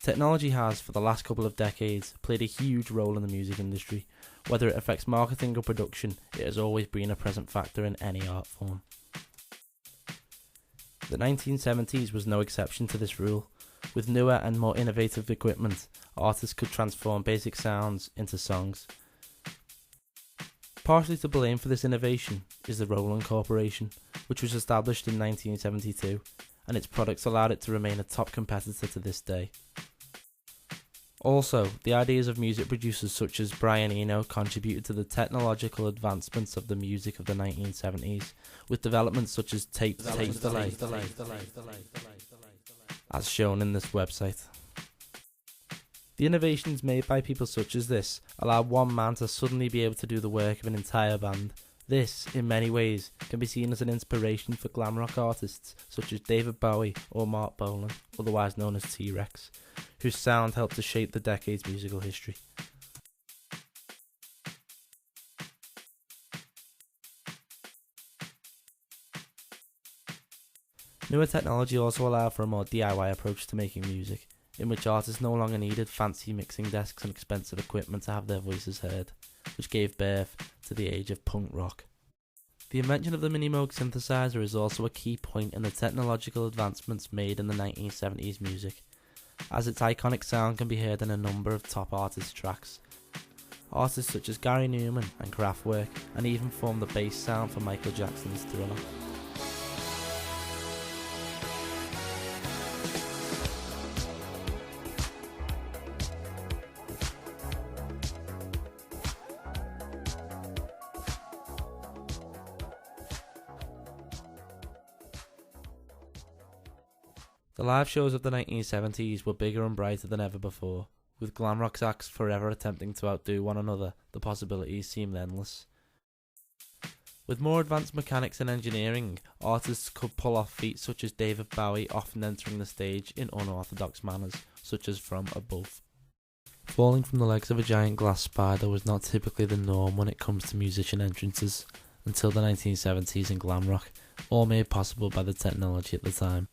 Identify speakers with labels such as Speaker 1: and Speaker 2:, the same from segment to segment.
Speaker 1: Technology has, for the last couple of decades, played a huge role in the music industry. Whether it affects marketing or production, it has always been a present factor in any art form. The 1970s was no exception to this rule. With newer and more innovative equipment, artists could transform basic sounds into songs. Partially to blame for this innovation is the Roland Corporation, which was established in 1972, and its products allowed it to remain a top competitor to this day. Also, the ideas of music producers such as Brian Eno contributed to the technological advancements of the music of the 1970s, with developments such as tape delay, as shown in this website. The innovations made by people such as this allow one man to suddenly be able to do the work of an entire band. This, in many ways, can be seen as an inspiration for glam rock artists such as David Bowie or Mark Bolan, otherwise known as T-Rex, whose sound helped to shape the decade's musical history. Newer technology also allowed for a more DIY approach to making music, in which artists no longer needed fancy mixing desks and expensive equipment to have their voices heard, which gave birth to the age of punk rock. The invention of the Minimoog synthesizer is also a key point in the technological advancements made in the 1970s music, as its iconic sound can be heard in a number of top artists' tracks. Artists such as Gary Newman and Kraftwerk, and even formed the bass sound for Michael Jackson's Thriller. The live shows of the 1970s were bigger and brighter than ever before, with glam rock acts forever attempting to outdo one another. The possibilities seemed endless. With more advanced mechanics and engineering, artists could pull off feats such as David Bowie often entering the stage in unorthodox manners, such as from above. Falling from the legs of a giant glass spider was not typically the norm when it comes to musician entrances, until the 1970s in glam rock, all made possible by the technology at the time.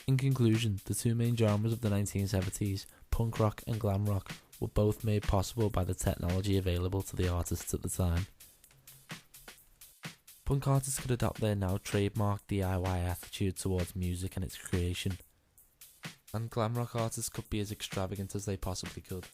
Speaker 1: In conclusion, the two main genres of the 1970s, punk rock and glam rock, were both made possible by the technology available to the artists at the time. Punk artists could adopt their now trademark DIY attitude towards music and its creation, and glam rock artists could be as extravagant as they possibly could.